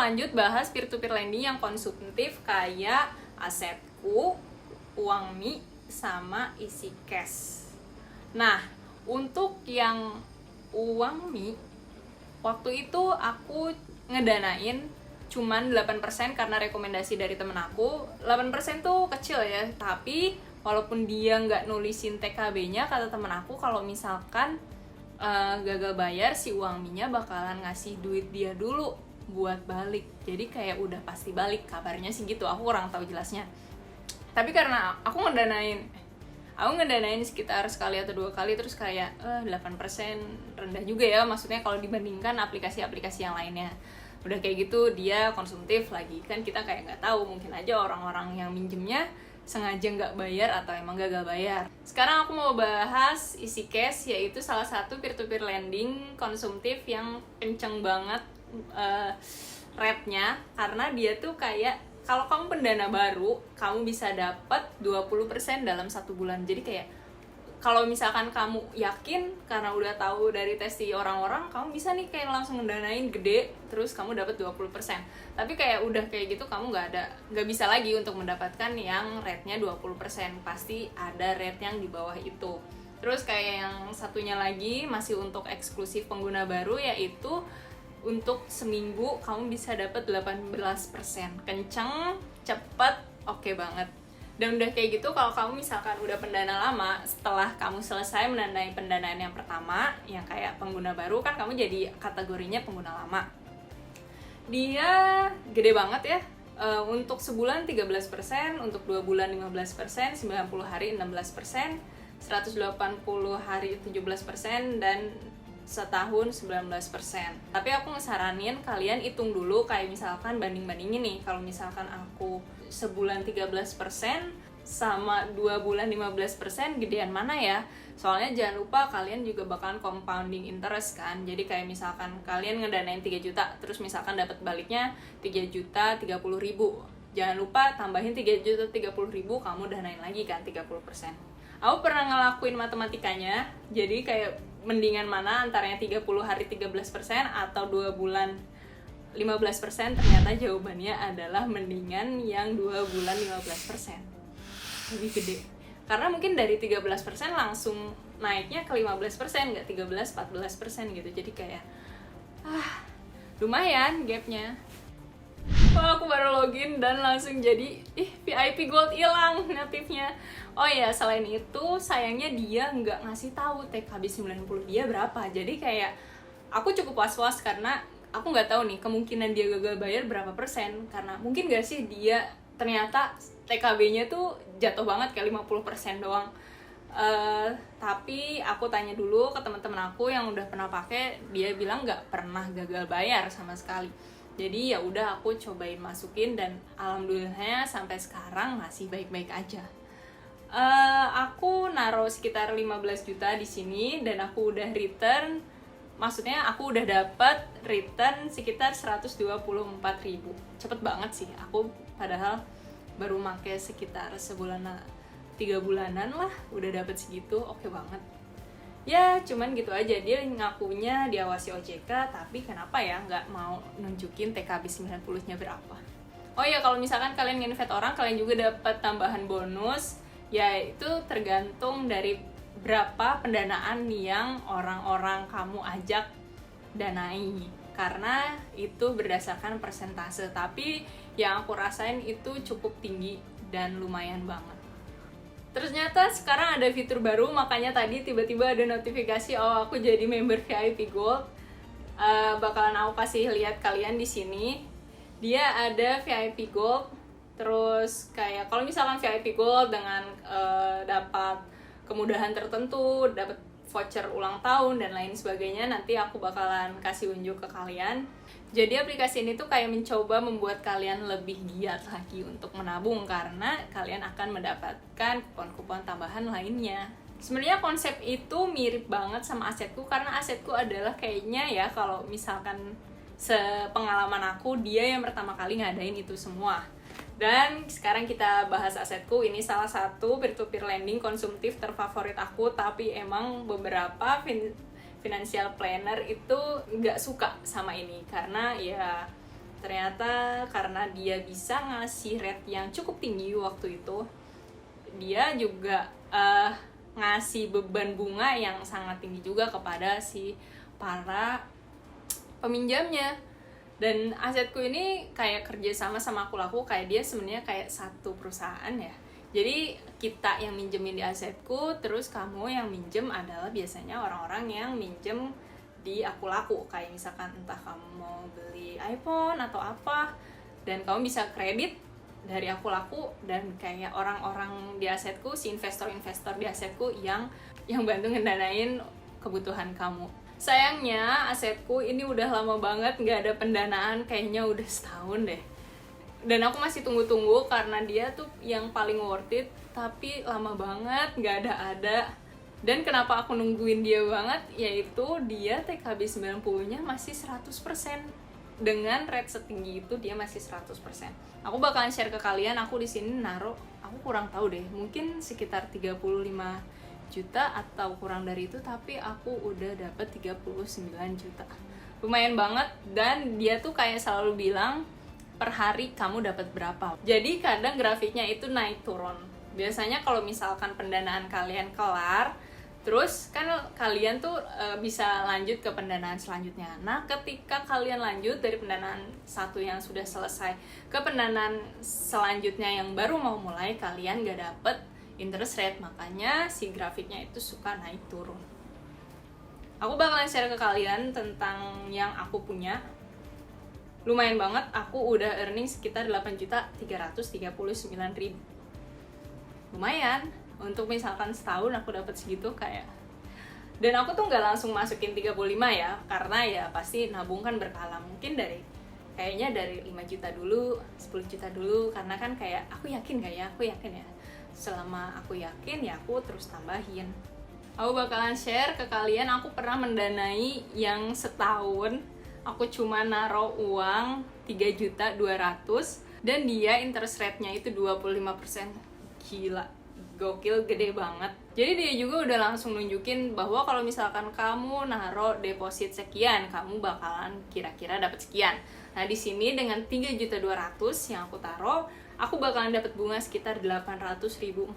lanjut bahas peer-to-peer lending yang konsumtif kayak Asetku, Uangmi, sama Isi Cash. Nah, untuk yang Uangmi, waktu itu aku ngedanain cuman 8% karena rekomendasi dari temen aku. 8% tuh kecil ya, tapi walaupun dia nggak nulisin TKB-nya, kata temen aku kalau misalkan gagal bayar, si Uangminya bakalan ngasih duit dia dulu buat balik. Jadi kayak udah pasti balik, kabarnya sih gitu, aku kurang tahu jelasnya. Tapi karena aku ngedanain sekitar sekali atau 2 kali, terus kayak 8% rendah juga ya, maksudnya kalau dibandingkan aplikasi-aplikasi yang lainnya. Udah kayak gitu dia konsumtif lagi, kan kita kayak nggak tahu, mungkin aja orang-orang yang minjemnya sengaja nggak bayar atau emang gagal bayar. Sekarang aku mau bahas Isi Cash, yaitu salah satu peer-to-peer lending konsumtif yang kenceng banget rate-nya, karena dia tuh kayak kalau kamu pendana baru, kamu bisa dapat 20% dalam 1 bulan. Jadi kayak kalau misalkan kamu yakin karena udah tahu dari tes di orang-orang, kamu bisa nih kayak langsung mendanain gede, terus kamu dapat 20%. Tapi kayak udah kayak gitu kamu nggak bisa lagi untuk mendapatkan yang rate-nya 20%. Pasti ada rate yang di bawah itu. Terus kayak yang satunya lagi masih untuk eksklusif pengguna baru, yaitu untuk seminggu kamu bisa dapat 18%. Kenceng, cepet, oke banget. Dan udah kayak gitu, kalau kamu misalkan udah pendana lama, setelah kamu selesai mendanai pendanaan yang pertama, yang kayak pengguna baru, kan kamu jadi kategorinya pengguna lama. Dia gede banget ya, untuk sebulan 13%, untuk 2 bulan 15%, 90 hari 16%, 180 hari 17%, dan setahun 19%. Tapi aku ngesaranin kalian hitung dulu, kayak misalkan banding-bandingin nih, kalau misalkan aku sebulan 13% sama 2 bulan 15%, gedean mana ya? Soalnya jangan lupa kalian juga bakalan compounding interest kan. Jadi kayak misalkan kalian ngedanain 3 juta, terus misalkan dapat baliknya 3 juta 30 ribu. Jangan lupa tambahin 3 juta 30 ribu, kamu danain lagi kan 30%. Aku pernah ngelakuin matematikanya, jadi kayak mendingan mana antaranya 30 hari 13% atau 2 bulan 15%, ternyata jawabannya adalah mendingan yang 2 bulan 15%. Lebih gede. Karena mungkin dari 13% langsung naiknya ke 15%, nggak 13-14% gitu. Jadi kayak lumayan gapnya. Aku baru login dan langsung jadi VIP Gold hilang notifnya. Oh ya, selain itu sayangnya dia nggak ngasih tahu TKB 90 dia berapa. Jadi kayak aku cukup was-was karena aku nggak tahu nih kemungkinan dia gagal bayar berapa persen. Karena mungkin nggak sih dia ternyata TKB-nya tuh jatuh banget kayak 50% doang. Tapi aku tanya dulu ke teman-teman aku yang udah pernah pakai, dia bilang nggak pernah gagal bayar sama sekali. Jadi ya udah aku cobain masukin dan alhamdulillahnya sampai sekarang masih baik-baik aja. Aku naruh sekitar 15 juta di sini dan aku udah return, maksudnya aku udah dapat return sekitar 124.000. Cepet banget sih, aku padahal baru make sekitar sebulan 3 bulanan lah udah dapat segitu, oke banget. Ya cuman gitu aja, dia ngakunya diawasi OJK, tapi kenapa ya nggak mau nunjukin TKB 90-nya berapa. Oh ya, kalau misalkan kalian nginvest orang, kalian juga dapat tambahan bonus, yaitu tergantung dari berapa pendanaan yang orang-orang kamu ajak danai, karena itu berdasarkan persentase. Tapi yang aku rasain itu cukup tinggi dan lumayan banget. Ternyata sekarang ada fitur baru, makanya tadi tiba-tiba ada notifikasi aku jadi member VIP Gold. Bakalan aku kasih lihat kalian di sini. Dia ada VIP Gold, terus kayak kalau misalkan VIP Gold dengan dapat kemudahan tertentu, dapat voucher ulang tahun dan lain sebagainya, nanti aku bakalan kasih unjuk ke kalian. Jadi aplikasi ini tuh kayak mencoba membuat kalian lebih giat lagi untuk menabung, karena kalian akan mendapatkan kupon-kupon tambahan lainnya. Sebenarnya konsep itu mirip banget sama Asetku, karena Asetku adalah kayaknya ya, kalau misalkan sepengalaman aku, dia yang pertama kali ngadain itu semua. Dan sekarang kita bahas Asetku. Ini salah satu peer-to-peer lending konsumtif terfavorit aku, tapi emang beberapa financial planner itu nggak suka sama ini, karena ya Ternyata karena dia bisa ngasih rate yang cukup tinggi waktu itu, dia juga ngasih beban bunga yang sangat tinggi juga kepada si para peminjamnya. Dan asetku ini kayak kerja sama aku laku, kayak dia sebenarnya kayak satu perusahaan ya. Jadi kita yang minjemin di asetku, terus kamu yang minjem adalah biasanya orang-orang yang minjem di aku laku. Kayak misalkan entah kamu mau beli iPhone atau apa, dan kamu bisa kredit dari aku laku, dan kayak orang-orang di asetku, si investor-investor di asetku yang bantu ngedanain kebutuhan kamu. Sayangnya asetku ini udah lama banget nggak ada pendanaan, kayaknya udah setahun deh. Dan aku masih tunggu-tunggu karena dia tuh yang paling worth it, tapi lama banget nggak ada. Dan kenapa aku nungguin dia banget, yaitu dia TKB 90-nya masih 100%. Dengan rate setinggi itu dia masih 100%. Aku bakalan share ke kalian, aku di sini naruh, aku kurang tahu deh, mungkin sekitar 35 juta atau kurang dari itu, tapi aku udah dapet 39 juta. Lumayan banget. Dan dia tuh kayak selalu bilang per hari kamu dapat berapa. Jadi kadang grafiknya itu naik turun. Biasanya kalau misalkan pendanaan kalian kelar, terus kan kalian tuh bisa lanjut ke pendanaan selanjutnya. Nah, ketika kalian lanjut dari pendanaan satu yang sudah selesai ke pendanaan selanjutnya yang baru mau mulai, kalian gak dapet interest rate, makanya si grafiknya itu suka naik turun. Aku bakalan share ke kalian tentang yang aku punya. Lumayan banget, aku udah earning sekitar 8.339.000. Lumayan, untuk misalkan setahun aku dapat segitu kayak. Dan aku tuh nggak langsung masukin 35 ya, karena ya pasti nabung kan berkala. Mungkin kayaknya dari 5 juta dulu, 10 juta dulu, karena kan kayak aku yakin gak ya, aku yakin ya. Selama aku yakin ya aku terus tambahin. Aku bakalan share ke kalian, aku pernah mendanai yang setahun aku cuma naro uang 3.200.000 dan dia interest rate-nya itu 25%. Gila, gokil, gede banget. Jadi dia juga udah langsung nunjukin bahwa kalau misalkan kamu naro deposit sekian, kamu bakalan kira-kira dapat sekian. Nah, di sini dengan 3.200.000 yang aku taruh, aku bakalan dapat bunga sekitar 800.477.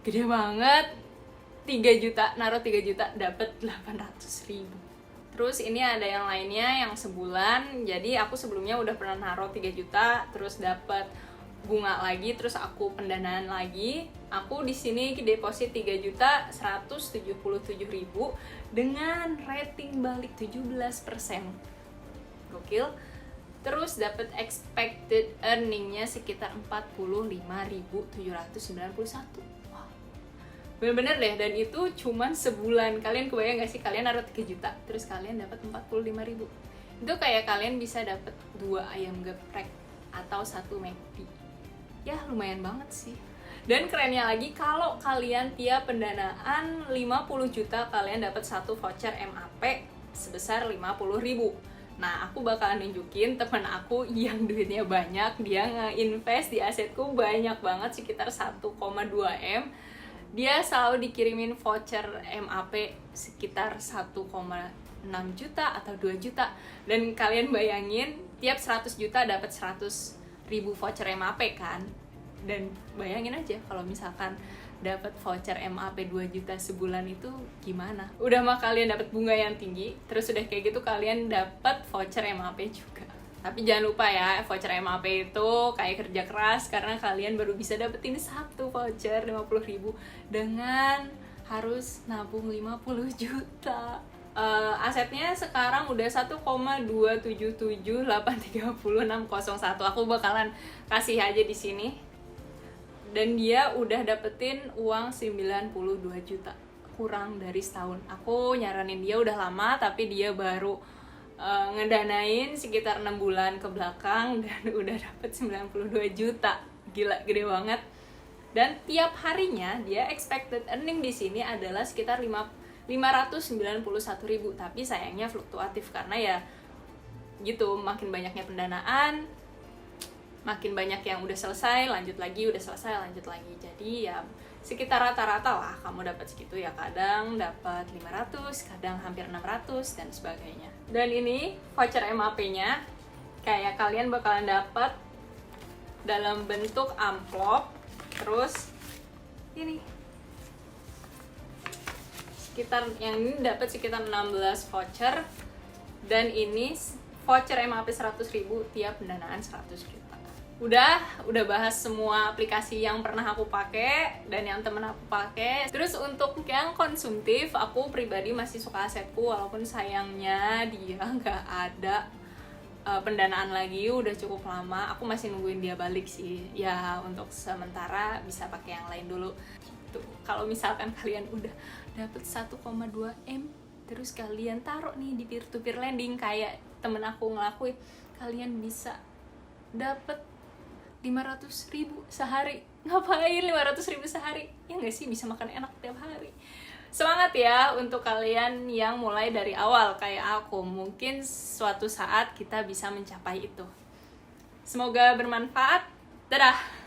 Gede banget. 3 juta, naruh 3 juta dapat 800.000. Terus ini ada yang lainnya yang sebulan. Jadi aku sebelumnya udah pernah naruh 3 juta, terus dapat bunga lagi, terus aku pendanaan lagi. Aku di sini deposit 3.177.000 dengan rating balik 17%. Gokil. Terus dapat expected earningnya sekitar 45.791. Wow. Bener-bener deh, dan itu cuman sebulan. Kalian kebayang gak sih, kalian naruh 3 juta terus kalian dapat 45.000. Itu kayak kalian bisa dapat 2 ayam geprek atau 1 McD. Ya lumayan banget sih. Dan kerennya lagi, kalau kalian tiap pendanaan 50 juta kalian dapat 1 voucher MAP sebesar 50.000. Nah, aku bakalan nunjukin teman aku yang duitnya banyak, dia nge-invest di asetku banyak banget, sekitar 1,2 M. Dia selalu dikirimin voucher MAP sekitar 1,6 juta atau 2 juta. Dan kalian bayangin, tiap 100 juta dapat 100.000 voucher MAP kan? Dan bayangin aja kalau misalkan dapat voucher MAP 2 juta sebulan itu gimana? Udah mah kalian dapat bunga yang tinggi, terus udah kayak gitu kalian dapat voucher MAP juga. Tapi jangan lupa ya, voucher MAP itu kayak kerja keras, karena kalian baru bisa dapetin 1 voucher 50.000 dengan harus nabung 50 juta. Asetnya sekarang udah 1,277830601. Aku bakalan kasih aja di sini. Dan dia udah dapetin uang 92 juta kurang dari setahun. Aku nyaranin dia udah lama, tapi dia baru ngedanain sekitar 6 bulan ke belakang dan udah dapet 92 juta. Gila, gede banget. Dan tiap harinya dia expected earning di sini adalah sekitar 591.000, tapi sayangnya fluktuatif karena ya gitu, makin banyaknya pendanaan, makin banyak yang udah selesai, lanjut lagi, udah selesai, lanjut lagi. Jadi ya sekitar rata-rata lah kamu dapat segitu ya, kadang dapat 500, kadang hampir 600 dan sebagainya. Dan ini voucher MAP-nya, kayak kalian bakalan dapat dalam bentuk amplop. Terus ini yang ini dapat sekitar 16 voucher, dan ini voucher MAP 100.000 tiap pendanaan 100 juta. Udah bahas semua aplikasi yang pernah aku pakai dan yang temen aku pakai. Terus untuk yang konsumtif, aku pribadi masih suka Asetku, walaupun sayangnya dia nggak ada pendanaan lagi, udah cukup lama. Aku masih nungguin dia balik sih. Ya untuk sementara bisa pakai yang lain dulu. Tuh, kalau misalkan kalian udah dapet 1,2 M, terus kalian taruh nih di peer-to-peer lending kayak temen aku ngelakuin, kalian bisa dapet 500.000 sehari. Ngapain 500.000 sehari? Ya nggak sih, bisa makan enak tiap hari. Semangat ya untuk kalian yang mulai dari awal kayak aku. Mungkin suatu saat kita bisa mencapai itu. Semoga bermanfaat. Dadah!